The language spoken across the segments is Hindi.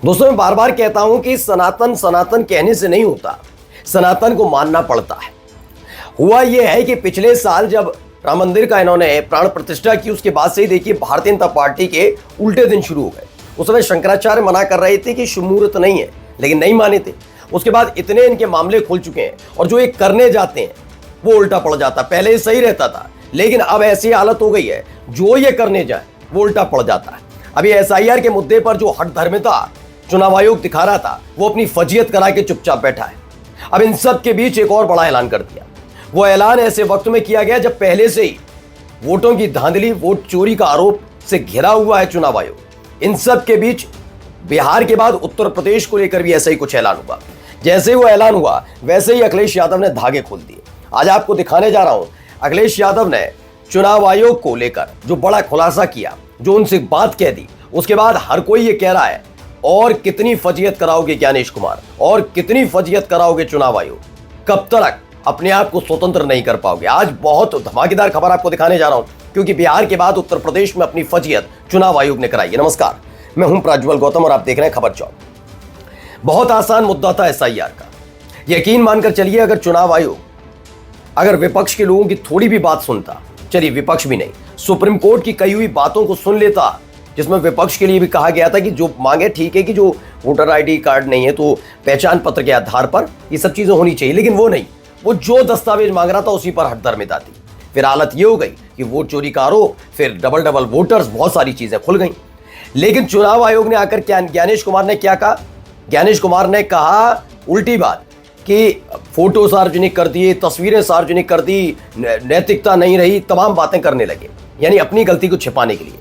दोस्तों मैं बार बार कहता हूं कि सनातन सनातन कहने से नहीं होता, सनातन को मानना पड़ता है। हुआ यह है कि पिछले साल जब राम मंदिर का इन्होंने प्राण प्रतिष्ठा की, उसके बाद से ही देखिए भारतीय जनता पार्टी के उल्टे दिन शुरू हो गए। उस समय शंकराचार्य मना कर रहे थे कि शुभ मुहूर्त नहीं है, लेकिन नहीं माने थे। उसके बाद इतने इनके मामले खुल चुके हैं और जो ये करने जाते हैं वो उल्टा पड़ जाता। पहले ये सही रहता था, लेकिन अब ऐसी हालत हो गई है जो ये करने जाए वो उल्टा पड़ जाता है। अभी एसआईआर के मुद्दे पर जो हठधर्मिता चुनाव आयोग दिखा रहा था, वो अपनी फजीयत करा के चुपचाप बैठा है। अब इन सब के बीच एक और बड़ा ऐलान कर दिया। वो ऐलान ऐसे वक्त में किया गया जब पहले से ही वोटों की धांधली, वोट चोरी का आरोप से घिरा हुआ है चुनाव आयोग। इन सब के बीच बिहार के बाद उत्तर प्रदेश को लेकर भी ऐसा ही कुछ ऐलान हुआ। जैसे ही वो ऐलान हुआ वैसे ही अखिलेश यादव ने धागे खोल दिए। आज आपको दिखाने जा रहा हूं, अखिलेश यादव ने चुनाव आयोग को लेकर जो बड़ा खुलासा किया, जो उनसे बात कह दी, उसके बाद हर कोई ये कह रहा है और कितनी फजीयत कराओगे ज्ञानेश कुमार, और कितनी फजीयत कराओगे चुनाव आयोग, कब तक अपने आप को स्वतंत्र नहीं कर पाओगे। आज बहुत धमाकेदार खबर आपको दिखाने जा रहा हूं, क्योंकि बिहार के बाद उत्तर प्रदेश में अपनी फजीयत चुनाव आयोग ने कराई है। नमस्कार, मैं हूं प्रज्वल गौतम और आप देख रहे हैं खबर चौक। बहुत आसान मुद्दा था एसआईआर का। यकीन मानकर चलिए, अगर चुनाव आयोग अगर विपक्ष के लोगों की थोड़ी भी बात सुनता, चलिए विपक्ष भी नहीं, सुप्रीम कोर्ट की कही हुई बातों को सुन लेता, जिसमें विपक्ष के लिए भी कहा गया था कि जो मांगे ठीक है कि जो वोटर आईडी कार्ड नहीं है तो पहचान पत्र के आधार पर ये सब चीजें होनी चाहिए, लेकिन वो नहीं, वो जो दस्तावेज मांग रहा था उसी पर हठधर्मिता थी। फिर हालत ये हो गई कि वोट चोरी का आरोप, फिर डबल वोटर्स, बहुत सारी चीजें खुल गई। लेकिन चुनाव आयोग ने आकर क्या ज्ञानेश कुमार ने क्या कहा? ज्ञानेश कुमार ने कहा उल्टी बात कि फोटो सार्वजनिक कर दिए, तस्वीरें सार्वजनिक कर दी, नैतिकता नहीं रही, तमाम बातें करने लगे, यानी अपनी गलती को छिपाने के लिए।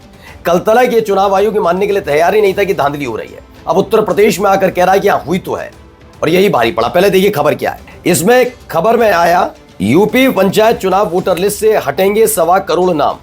कल तक ये चुनाव आयोग के मानने के लिए तैयार ही नहीं था कि धांधली हो रही है। अब उत्तर प्रदेश में आकर कह रहा है कि हाँ हुई तो है, और यही भारी पड़ा। पहले देखिए खबर क्या है। इसमें खबर में आया, यूपी पंचायत चुनाव वोटर लिस्ट से हटेंगे 1.25 करोड़ नाम।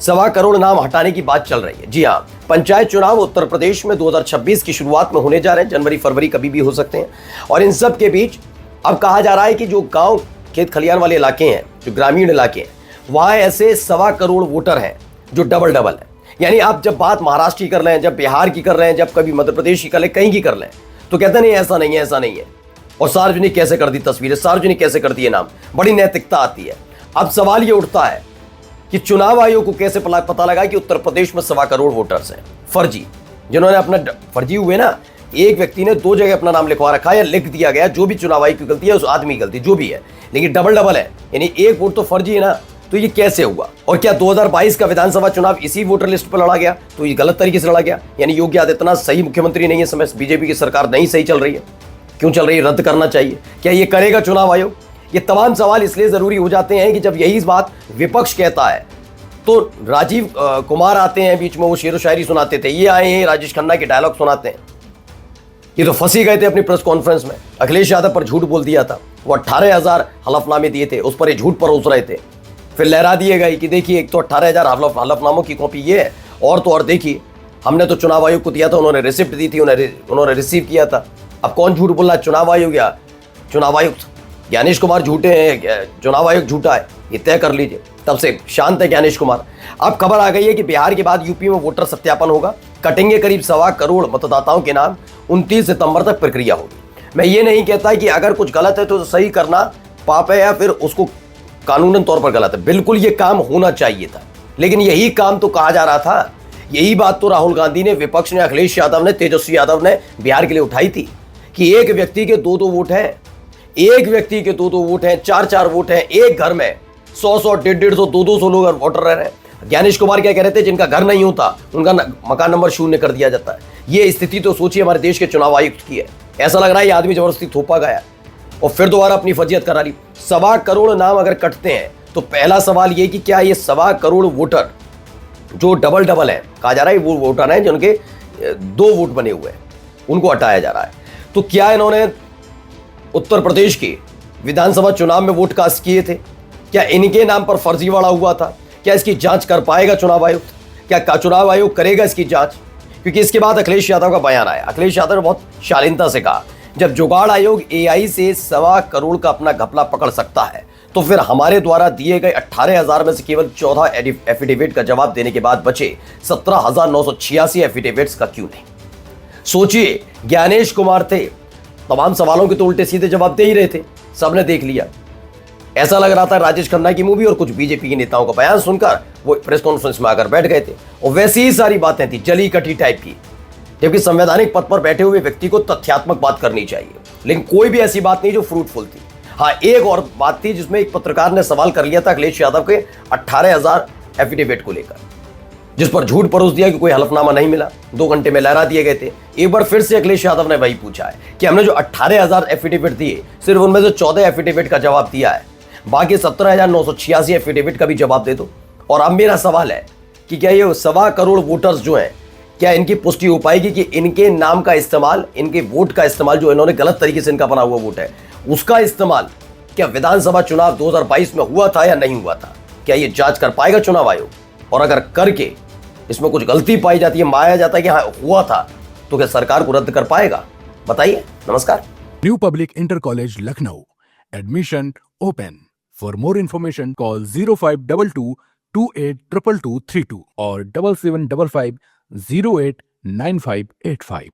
1.25 करोड़ नाम हटाने की बात चल रही है। जी हाँ, पंचायत चुनाव उत्तर प्रदेश में 2026 की शुरुआत में होने जा रहे हैं। जनवरी फरवरी कभी भी हो सकते हैं। और इन सब के बीच अब कहा जा रहा है कि जो गांव खेत खलियान वाले इलाके हैं, जो ग्रामीण इलाके हैं, वहां ऐसे 1.25 करोड़ वोटर हैं जो डबल है। यानी आप जब बात महाराष्ट्र की कर रहे हैं, जब बिहार की कर रहे हैं, जब कभी मध्य प्रदेश की कर ले, कहीं की कर लें, तो कहते नहीं ऐसा नहीं है, ऐसा नहीं है। और सार्वजनिक कैसे कर दी तस्वीरें, सार्वजनिक कैसे कर दिए नाम, बड़ी नैतिकता आती है। अब सवाल ये उठता है कि चुनाव आयोग को कैसे पता लगा कि उत्तर प्रदेश में 1.25 करोड़ वोटर्स हैं फर्जी, जिन्होंने अपना फर्जी हुए ना, एक व्यक्ति ने 2 जगह अपना नाम लिखवा रखा है या लिख दिया गया, जो भी चुनाव आयोग की गलती है, उस आदमी की गलती जो भी है, लेकिन डबल है, यानी एक वोट तो फर्जी है ना। तो ये कैसे हुआ? और क्या 2022 का विधानसभा चुनाव इसी वोटर लिस्ट पर लड़ा गया? तो ये गलत तरीके से लड़ा गया, यानी योगी आदित्यनाथ सही मुख्यमंत्री नहीं है, समय बीजेपी की सरकार नहीं सही चल रही है। क्यों चल रही है? रद्द करना चाहिए। क्या ये करेगा चुनाव आयोग? ये तमाम सवाल इसलिए जरूरी हो जाते हैं कि जब यही बात विपक्ष कहता है तो राजीव कुमार आते हैं बीच में, वो शेर व शायरी सुनाते थे, ये आए हैं राजेश खन्ना के डायलॉग सुनाते हैं। ये तो फंसी गए थे अपनी प्रेस कॉन्फ्रेंस में। अखिलेश यादव पर झूठ बोल दिया था, वो 18,000 हलफनामे दिए थे, उस पर ये झूठ परोस रहे थे। फिर लहरा दिए गए कि देखिए एक तो 18,000 हलफनामों की कॉपी ये है, और तो और देखिए हमने तो चुनाव आयोग को दिया था, उन्होंने रिसिप्ट दी थी, उन्होंने रिसीव किया था। अब कौन झूठ बोल रहा है? चुनाव आयोग या चुनाव आयुक्त? ज्ञानेश कुमार झूठे हैं, चुनाव आयोग झूठा है, ये तय कर लीजिए। तब से शांत है ज्ञानेश कुमार। अब खबर आ गई है कि बिहार के बाद यूपी में वोटर सत्यापन होगा, कटेंगे करीब 1.25 करोड़ मतदाताओं के नाम, 29 सितंबर तक प्रक्रिया होगी। मैं ये नहीं कहता कि अगर कुछ गलत है तो सही करना पाप है या फिर उसको कानूनन तौर पर गलत है, बिल्कुल ये काम होना चाहिए था, लेकिन यही काम तो कहा जा रहा था। यही बात तो राहुल गांधी ने, विपक्ष ने, अखिलेश यादव ने, तेजस्वी यादव ने बिहार के लिए उठाई थी कि एक व्यक्ति के 2 वोट हैं, एक व्यक्ति के 2 वोट हैं, 4 वोट हैं, एक घर में 100 150 200 लोग वोटर रह रहे हैं। ज्ञानेश कुमार क्या कह रहे थे? जिनका घर नहीं होता उनका मकान नंबर 0 कर दिया जाता है। ये स्थिति तो सोचिए हमारे देश के चुनाव आयुक्त की है। ऐसा लग रहा है ये आदमी जबरदस्ती थोपा गया और फिर दोबारा अपनी फजीयत करा ली। 1.25 करोड़ नाम अगर कटते हैं तो पहला सवाल ये कि क्या ये 1.25 करोड़ वोटर जो डबल है, कहा जा रहा है वो वोटर हैं जिनके 2 वोट बने हुए हैं, उनको हटाया जा रहा है। तो क्या इन्होंने उत्तर प्रदेश के विधानसभा चुनाव में वोट कास्ट किए थे? क्या इनके नाम पर फर्जीवाड़ा हुआ था? क्या इसकी जांच कर पाएगा चुनाव आयोग? क्या चुनाव आयोग करेगा इसकी जांच? क्योंकि इसके बाद अखिलेश यादव का बयान आया। अखिलेश यादव ने बहुत शालीनता से कहा, जब जुगाड़ आयोग एआई से 1.25 करोड़ का अपना घपला पकड़ सकता है तो फिर हमारे द्वारा दिए गए 18,000 में से केवल 14 एफिडेविट का जवाब देने के बाद बचे 17,986 एफिडेविट्स का क्यों नहीं? सोचिए, ज्ञानेश कुमार थे, तमाम सवालों के तो उल्टे सीधे जवाब दे ही रहे थे, सबने देख लिया। ऐसा लग रहा था राजेश खन्ना की मूवी, और कुछ बीजेपी के नेताओं का बयान सुनकर वो प्रेस कॉन्फ्रेंस में आकर बैठ गए थे, और वैसी ही सारी बातें थी, जली कटी टाइप की। जबकि संवैधानिक पद पर बैठे हुए व्यक्ति को तथ्यात्मक बात करनी चाहिए, लेकिन कोई भी ऐसी बात नहीं जो फ्रूटफुल थी। हाँ, एक और बात थी जिसमें एक पत्रकार ने सवाल कर लिया था अखिलेश यादव के 18,000 एफिडेविट को लेकर, जिस पर झूठ परोस दिया कि कोई हलफनामा नहीं मिला, 2 घंटे में लहरा दिए गए थे। एक बार फिर से अखिलेश यादव ने वही पूछा है कि हमने जो 18,000 एफिडेविट दिए, सिर्फ उनमें से 14 एफिडेविट का जवाब दिया है, बाकी 17,986 एफिडेविट का भी जवाब दे दो। और अब मेरा सवाल है कि क्या ये 1.25 करोड़ वोटर्स जो हैं, क्या इनकी पुष्टि हो पाएगी कि इनके नाम का इस्तेमाल, इनके वोट का इस्तेमाल, जो इन्होंने गलत तरीके से इनका बना हुआ वोट है, उसका इस्तेमाल क्या विधानसभा चुनाव 2022 में हुआ था या नहीं हुआ था? क्या ये जांच कर पाएगा चुनाव आयोग? और अगर करके इसमें कुछ गलती पाई जाती है, माया जाता है कि हाँ हुआ था, तो क्या सरकार को रद्द कर पाएगा? बताइए। नमस्कार। New public inter college Lucknow, admission open. For more information call 0522 282232 और 7755 089585।